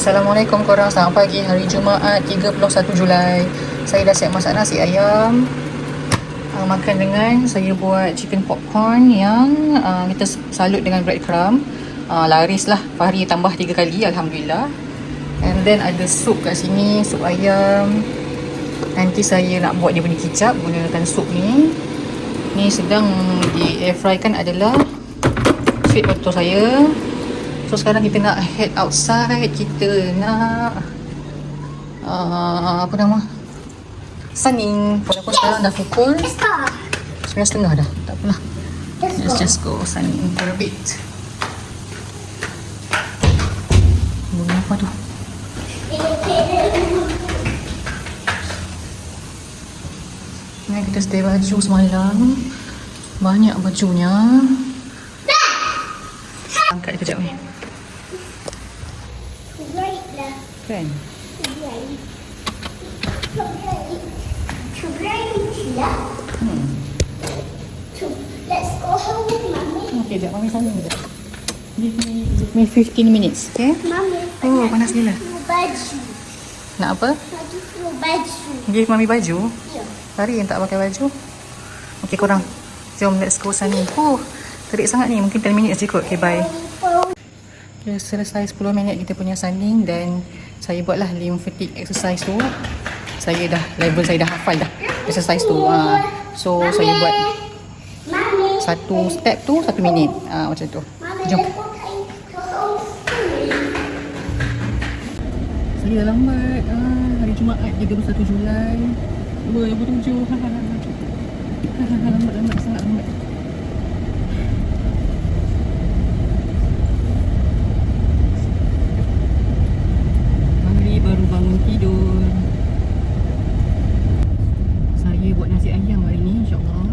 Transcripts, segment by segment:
Assalamualaikum korang, selamat pagi. Hari Jumaat 31 Julai. Saya dah siap masak nasi ayam. Makan dengan saya buat chicken popcorn yang kita salut dengan breadcrumb. Laris lah, Fahri tambah 3 kali, Alhamdulillah. And then ada sup kat sini, sup ayam. Nanti saya nak buat dia punya kicap gunakan sup ni. Ni sedang di air fry kan adalah sweet potato saya. So sekarang kita nak head outside. Kita nak apa nama, sunning. Walaupun sekarang dah pukul 9:30 dah. Tak apalah, let's just go sunning for a bit. Bunyi apa tu? Ni kita stay baju semalam. Banyak bajunya. Angkat kejap ni. Kan? Let's go home with Mommy. Okay, sekejap. Mami saling sekejap. Give me 15 minutes, okay? Mommy, Oh, panas gila. baju. Nak apa? Baju. Give Mami baju? Ya. Hari yang tak pakai baju. Okay, korang. Jom, let's go sana. Terik sangat ni. Mungkin 10 minutes je kot. Okay, bye. Okay, selesai 10 minit kita punya sunning dan saya buatlah lymphatic exercise tu. Saya dah, level saya dah hafal dah exercise tu. So, saya buat Mommy. satu step tu 1 minit. Macam tu. Mommy, Jom. let's go to home. Saya dah lambat. Hari Jumaat 31 Julai 2007. Lambat, sangat lambat. Mari baru bangun tidur. Saya buat nasi ayam hari ni, insyaAllah.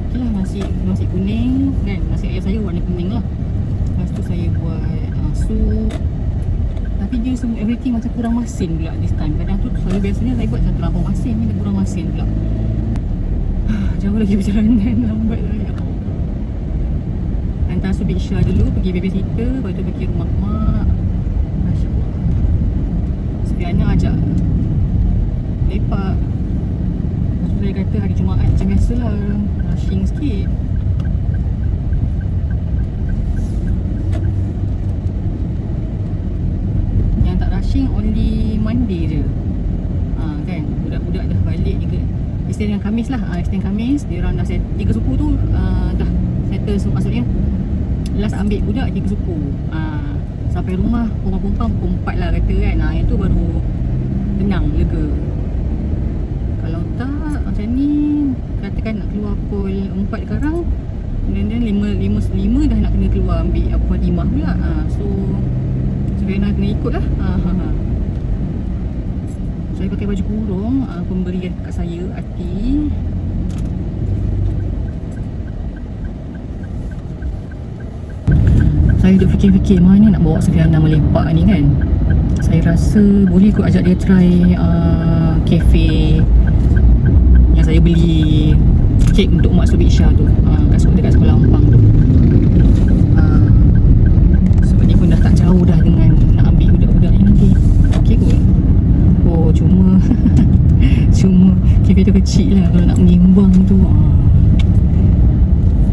Okay lah, nasi kuning kan. Nasi ayam saya warna kuning lah. Lepas tu saya buat sup. Tapi dia semua everything macam kurang masin pula this time. Kadang tu biasanya saya buat satu lampau masin, ni dia kurang masin pula. Jauh lagi perjalanan, lambat lah ya. Hantar Subik Syah dulu pergi babysitter, lepas tu pergi rumah mak. Masya Allah. Sekiannya ajak lepak. Lepas tu saya kata hari Jumaat macam biasalah, rushing sikit. Yang tak rushing only Monday je. Kan, budak-budak dah balik juga. Isnin dan Khamis lah. Isnin Khamis dia orang dah 3 suku tu dah settle. So maksudnya last ambil budak 3 suku. Sampai rumah perempuan pukul 4 lah kata kan. Yang tu baru tenang, lega. Kalau tak macam ni, katakan nak keluar pukul 4 sekarang, dan 5 dah nak kena keluar ambil apa imah pula. So sebenarnya kena ikut lah. Saya pakai baju kurung, pemberian kat saya, Ati. Saya duk fikir-fikir mana nak bawa Sufiana melepak ni kan. Saya rasa boleh kot ajak dia try kafe yang saya beli kek untuk Mak Subik Syah tu, dekat sekolah Ampang tu. Sebab ni pun dah tak jauh dah dengan nak ambil budak-budak ni nanti. Okey kot. Oh, cuma kafe tu kecil lah. Kalau nak mengimbang tu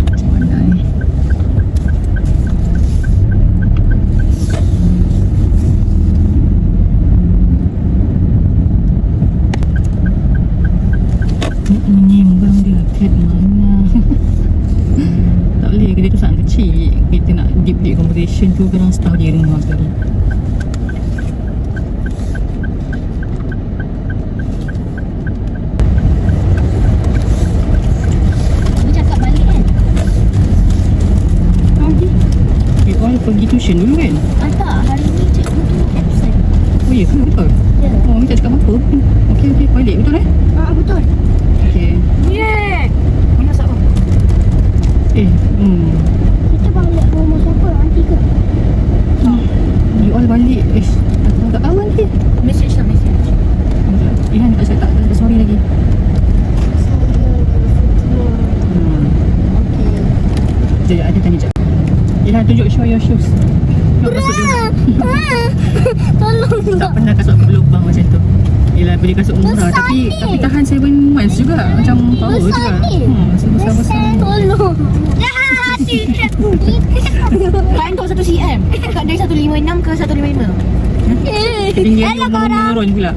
macam mana ni. Menyimbang dia kat mana. Tak boleh, dia tu sangat kecil. Kita nak deep conversation tu kadang setahun dia rumah sekali. Dia cakap balik kan? You all pergi tuition dulu kan? Tak, hari ni cikgu tu absent. Oh ya ke? Betul? Ya. Oh, Mami tak cakap apa-apa. Okey, balik betul Betul. Okey. Yeah. Mana asap apa? Kita balik rumah siapa? Aunty ke? You all balik. Tak tahu nanti. Message lah, message. Ihan saya tak sorry lagi. Saya Sekejap ada tanya jap. Yelah, tunjuk show your shoes. Tengok kasut dia. Tolong Tak pernah kasut aku berlubang macam tu. Yelah, beli kasut murah tapi tahan 7 months juga. Macam power juga. Besar-besar. Tolong. Kain kau 1 cm. Kat dari 156 ke 155. Ketinggian dia menurun pula.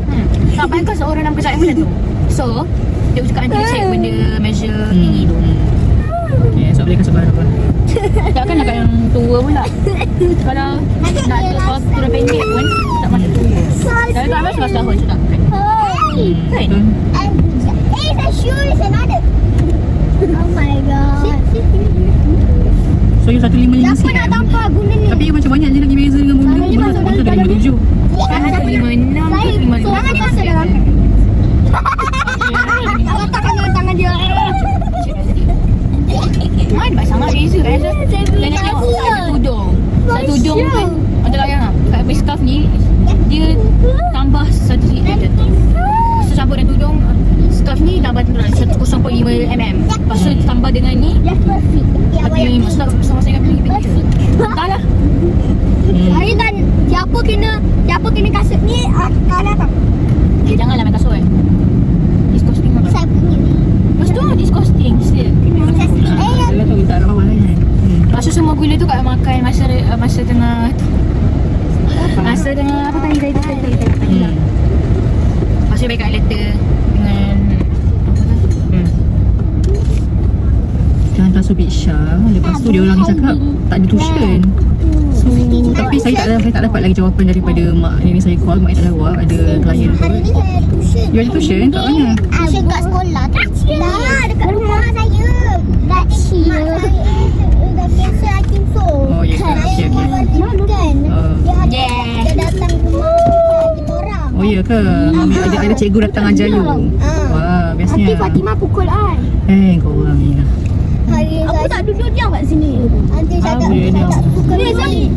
Tak kain kau seorang 6 ke cm macam tu. So, dia cakap nanti dia check benda measure tinggi tu. Okay, so beli kasut baru apa? Takkan nak kat yang tua pula. Kalau nak turun pendek pun tak masuk tua. Kalau tak habis 11 tahun sudah. Kan? The shoe is another. Oh my god. So you 155 Siapa nak cm. tampar guna ni? Tapi macam banyak je lagi beza dengan benda tu. Benda tu dah 57. Kan 156 ke 55. Jangan masuk dalam. Awak takkan dengan tangan dia. Mana banyak sangat beza kan? Dan nak tengok satu tudung. Satu tudung kan. Macam yang kat habis scarf ni dia tambah 1 cm. So campur dengan tudung scarf ni tambah 0.5 mm. Lepas tu tambah dengan ni That's perfect. Ya, tapi maksudnya sama-sama dengan beli benda. Entahlah. Hari kan siapa kena kasut ni kalah tak? Okay, janganlah main kasut kan. Disgusting banget. Saya punya. Lepas tu disgusting still. Kalau tu kita arah bawah kan. Masa semua gula tu kat makan masa tengah apa tadi. Lepas tu baik kat letter dengan apa tu? Jangan tak subit Syah. Lepas tu dia orang cakap tak ada tuition. So tapi saya tak dapat lagi jawapan daripada mak ni saya call. Mak tak jawab ada klien tu. Hari ni saya tuition. You ada tuition kat mana? Tuition kat sekolah. Dah dekat rumah saya. Dah mak saya dah biasa I think so. Oh ya ke? Okey okey. Kan? Yeah. Dia datang rumah kita orang. Oh ya ke? Mami ada cikgu datang ajar you. Wah, biasanya. Fatimah pukul I. Kau orang ni lah. Hari Aku tak duduk diam kat sini. Nanti saya tak boleh diam. suka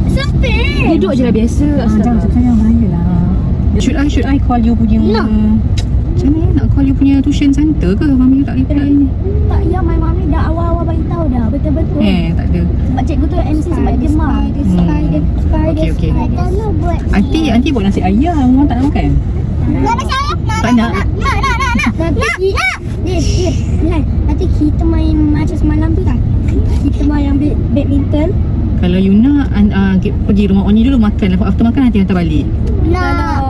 Sempit. Duduk je lah biasa. Jangan sayang bahaya lah. Should I call you punya No. Macam mana nak call you punya tuition center ke? Mami tak reply ni. Tak, ya, my mami dah awal-awal bagi tahu dah. Betul-betul. Tak ada. Sebab cikgu tu MC sebab dia mak. Okey okey. Tak nak buat. Aunty buat nasi ayam. Orang tak nak makan? Nak nasi ayam? Tak nak. Nanti kita main macam semalam tu kan? Kita main badminton. Kalau you nak pergi rumah Oni dulu makan. Lepas after makan nanti hantar balik. Nak.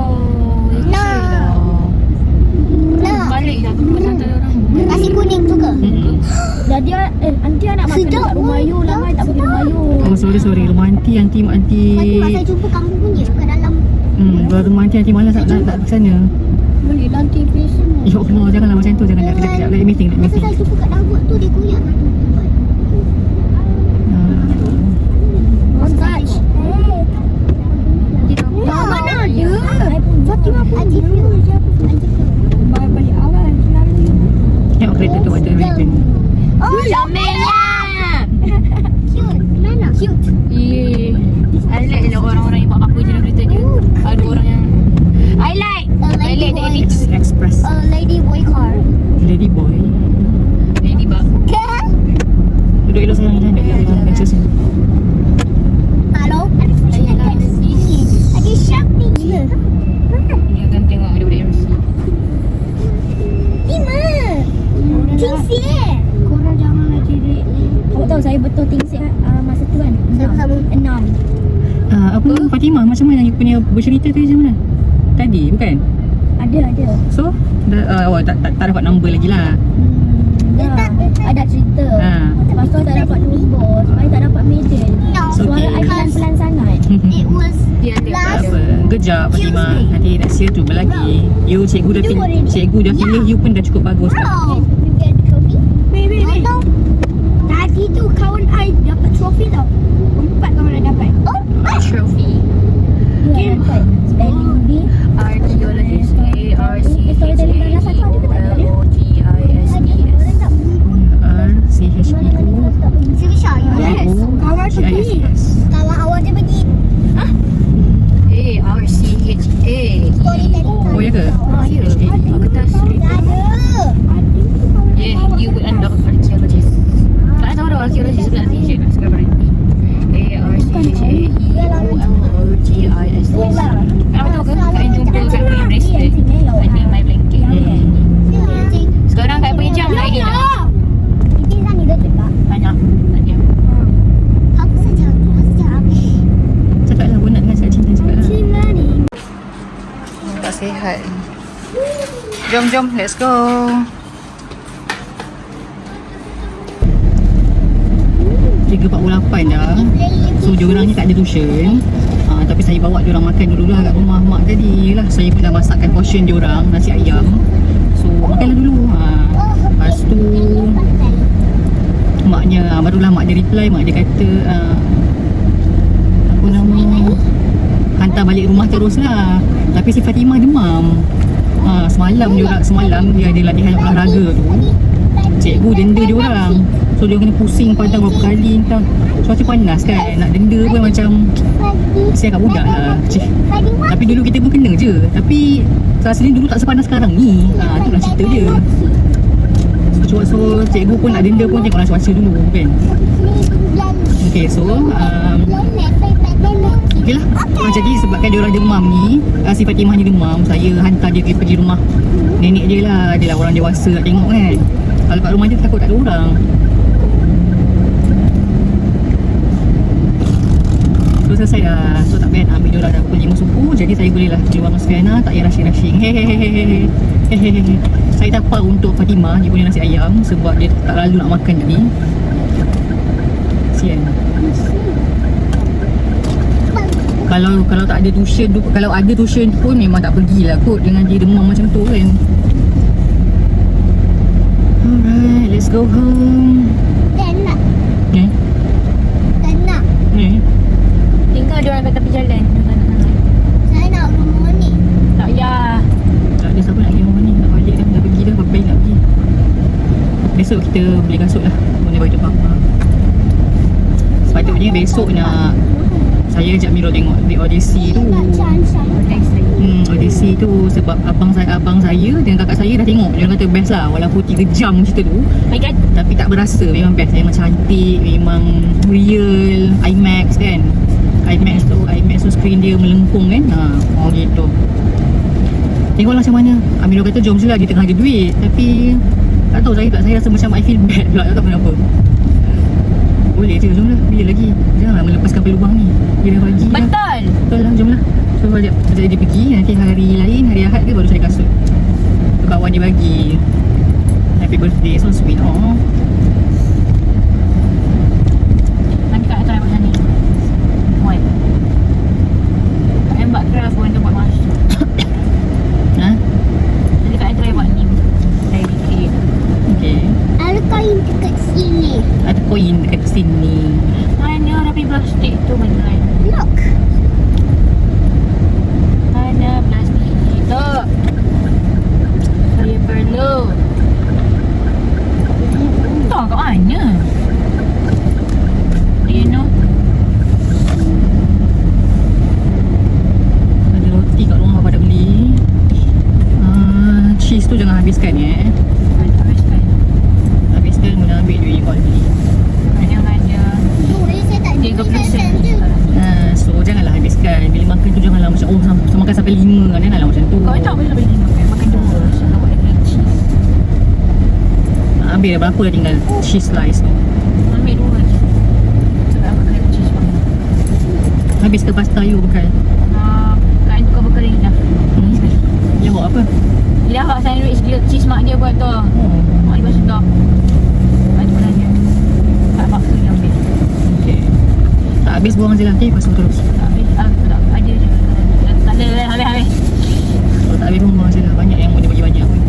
Balik dah aku santai orang. Nasi kuning tu ke? Dah dia nanti nak makan Sedap dekat rumah pun. you lah. Tak pergi rumah you. Oh sorry rumah aunty Fatimah saya jumpa kamu punya kat dalam. rumah aunty malas nak ke sana. Boleh nanti please. Ya Allah janganlah macam tu. Jangan kejap. Let meeting. Masa saya jumpa kat dalam tu dia koyak kat tu. Massage. Mana ada? Fatimah pun. Aji view je. Balik awal selalu. Tengok kereta tu ada ribbon. Oh, Jamelnya. cute. Mana? Cute. I like lah orang-orang yang buat apa je dalam kereta dia. Ada orang yang I like the attitude. Express. Lady boy car. Lady boy. Lady bug. Duduk elok sayang. Jangan duduk benches ni. Hello? Saya kat MC. Ada shark ni je. Dia akan tengok daripada MC. Tima. Tingsi. Korang janganlah jerit. Kamu tahu saya betul tingsi masa tu kan? Sama-sama. 6. Apa Fatimah macam mana you punya bercerita tu macam mana? Tadi bukan? Ada. So tak dapat number lagi lah. Ada cerita. Lepas tu tak dapat nombor. Sebab tak dapat medal. So, Suara okay. I pelan-pelan sangat. It was Tak last. apa. Kejap Fatimah. Nanti next year cuba lagi. You cikgu dah pilih you pun dah cukup bagus dah. Bro. You get the trophy? Wait. Tahu? Tadi tu kawan I dapat trofi tau. 4 kawan I dapat. Oh, Trophy. Dia dapat spelling bee, archaeologist, RCHE Sirisha, Yes. Kawan tu pergi. kawan awak dia pergi. Oh ya ke? Ya. Kertas. Ada. Yeah, you would end up archaeologist. Tak tahu dah archaeologist sebelah ni je. Sekarang sihat. Jom, let's go. Tiga 48 dah. So diorang ni tak ada tuition. Tapi saya bawa diorang makan dulu lah kat rumah mak tadi lah. Saya pun dah masakkan portion diorang, nasi ayam. So makanlah dulu. Lepas tu maknya barulah mak dia reply. Mak dia kata apa nama, hantar balik rumah terus lah. Tapi si Fatimah demam. Semalam dia ada latihan olahraga tu. Cikgu denda dia orang. So dia kena pusing padang berapa kali entah. Cuaca panas kan, nak denda pun macam kesian kat budak lah. Tapi dulu kita pun kena je. Tapi rasanya dulu tak sepanas sekarang ni. Itulah cerita dia. So cikgu pun nak denda pun tengoklah cuaca dulu kan. Okay, so okay lah. Jadi sebabkan dia orang demam ni, si Fatimah ni demam, saya hantar dia pergi rumah nenek dia lah. Dia lah orang dewasa nak tengok kan. Kalau kat rumah dia takut tak ada orang. So selesai dah. So tak payah nak ambil dia orang dah pukul 5 subuh. Jadi saya boleh lah keluar dengan Sufyana, tak payah rushing-rushing. Hehehe. Saya dapat untuk Fatimah dia punya nasi ayam sebab dia tak lalu nak makan tadi. Sian. Kalau tak ada tuition tu, kalau ada tuition pun memang tak pergilah kot dengan dia demam macam tu kan. Alright, let's go home. Tak nak. Eh? Tak nak. Tinggal dia orang kat tepi jalan. Saya nak rumah ni. Tak payah. Tak ada siapa nak pergi rumah ni. Nak balik dah, dah pergi dah. Berapa baik nak pergi. Besok kita beli kasut lah. Boleh bagi papa. Sepatutnya besok nak saya ajak Miro tengok The Odyssey tu. Odyssey tu sebab abang saya dengan kakak saya dah tengok. Dia kata best lah walaupun 3 jam cerita tu. Baik. Tapi tak berasa, memang best. Memang cantik, memang real. IMAX kan. IMAX tu screen dia melengkung kan. Gitu. Tengoklah macam mana. Miro kata jom je lah, kita tengah ada duit. Tapi tak tahu, saya rasa macam I feel bad pula. Tak tahu kenapa. Boleh je, jom lah. Bila lagi. Janganlah melepaskan peluang ni. Dia dah bagi Betul. lah. Betul lah, jom lah. So ajak dia pergi. Nanti hari lain, hari Ahad ke baru cari kasut. Tu kawan dia bagi. Happy birthday, so sweet. Nanti Kak try macam ni. Muat. Kak buat craft pun dia buat masuk. Nanti Kak try buat ni. Saya bikin. Okay. Ada kain dekat sini. Ada koin dekat sini. Mana rapi plastik tu benar. Look. Mana plastik tu? Saya perlu. Tahu kat mana? Do you know? Ada roti kat rumah pada beli. Cheese tu jangan habiskan ya. Habiskan guna ambil duit kau beli. Saya tak ada. 30 sen. So janganlah habiskan. Bila makan tu janganlah macam makan sampai 5 kan. Janganlah macam tu. Kau tak boleh sampai 5 kan? Makan 2. Sebab buat ada cheese. Ambil berapa dah tinggal cheese slice tu. Ambil 2 je. Sebab makan cheese banyak. Habis ke pasta you bekal? Kain tukar bekal lagi dah. Dia bawa apa? Dia dah buat sandwich dia, cheese mak dia buat tu. Mak dia buat sedap. Lepas tu belanja. Tak paksa dia ambil. Okay. Tak habis buang je lah. Okay, pasal terus. Tak habis. Tak ada je. Tak ada. Habis. Kalau tak habis pun buang je lah. Banyak yang dia bagi banyak pun.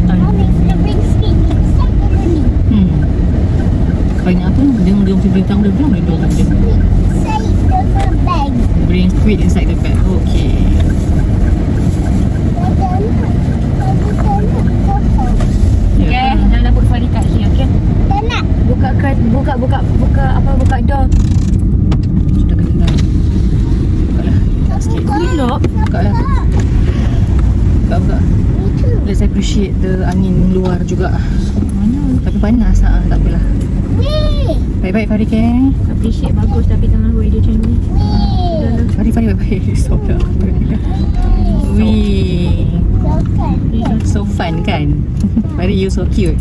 Mommy, the big stick. Stop the money. Banyak apa? Dia macam bintang dia bilang dia macam dia. Say the bag. Bring squid inside the bag. Okay. Okay, dah put Fari kat sini, okay? Tak nak. Buka door. Sudah kena dah. Buka lah. Sikit. Gelap. Buka lah. Buka. Let's appreciate the angin luar juga. Mana? Tapi panas lah. Tak apalah. Weh. Baik-baik Fari Keng. Appreciate bagus tapi tengah weather macam ni. Weh. Fari baik-baik. So dah. Wee. Silakan. So fun kan? Fari you so cute.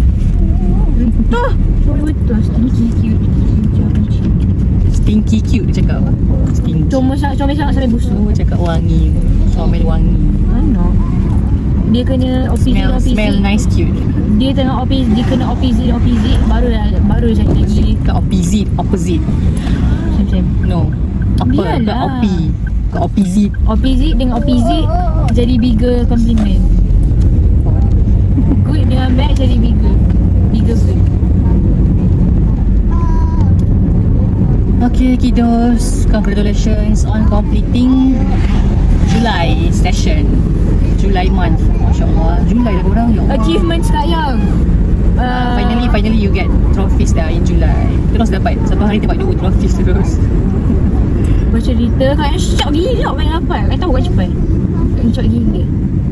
Betul. Betul. Stinky cute. Stinky cute dia cakap. Stinky. Comel sangat sampai busuk. Oh, cakap wangi. Comel wangi. Mana? Dia kena Smell nice cute. Dia tengah dia kena opposite baru dia cakap lagi. Ke opposite. Macam No. Apa? Ke Iyalah. Ke opposite. opposite dengan opposite jadi bigger compliment. Good dengan bad jadi bigger good. Okay, kiddos. Congratulations on completing July session. July month. Masya Allah. Julai dah korang. Ya Allah. Achievements kat yang Finally you get trophies dah in July. Terus dapat. Satu hari dapat 2 trophies terus. bercerita kan syok gila main dapat. Kan tahu kan cepat. Kan syok gila.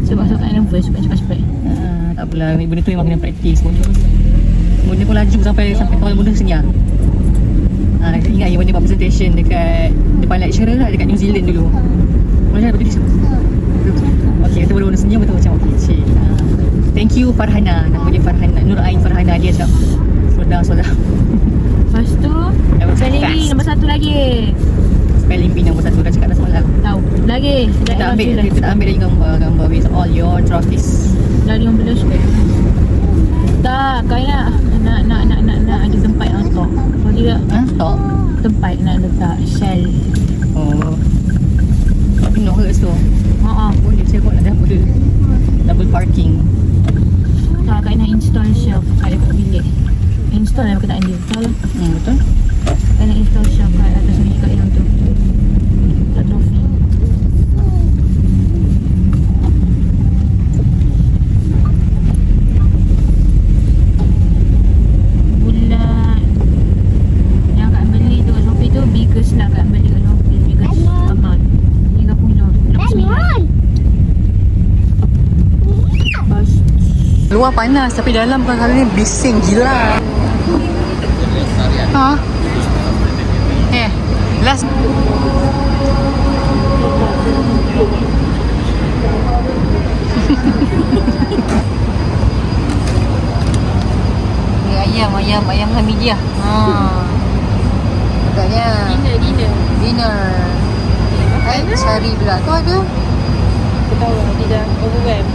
Sebab tak nervous bukan cepat-cepat. Tak apalah. Benda tu memang kena praktis. Benda pun laju sampai kepala benda senyap. Ingat yang benda buat presentation dekat depan lecturer lah dekat New Zealand dulu. Macam betul dia. Okay, kita baru senyum betul macam okay, cik. Thank you Farhana. Nama dia Farhana, Nur Ain Farhana. Dia cakap Soda. Lepas tu spelling bee nombor 1 lagi. Spelling bee nombor 1 dah cakap dah semalam. Tahu. Lagi. Kita ambil lagi gambar with all your trophies. Dah 15 ke? Tak, kau nak ada tempat yang letak. Kalau tidak Stop. tempat nak letak shell. Oh. No hurts tu. Haa. Boleh saya buat ada apa. Double parking. Tak, kau nak install shelf kat dekat bilik. Install lah perkataan dia. Betul? Betul. Kau nak install shelf kat atas ni kat yang tu. Tak trofi. Bulan yang kat beli tu kat Shopee tu biggest lah kat beli kat Shopee. Biggest amount. 30. Bas. Luar panas tapi dalam kali ni bising gila. Ha? Last ayam Hamidiah. Agaknya dinner. Cari pula tu ada. Aku tahu dia dah overwhelm.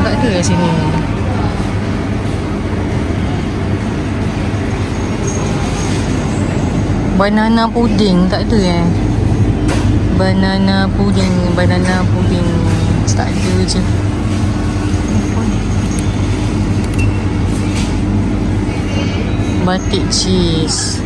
Tak ada kat sini. Banana pudding tak ada Banana pudding tak ada je. Batik cheese.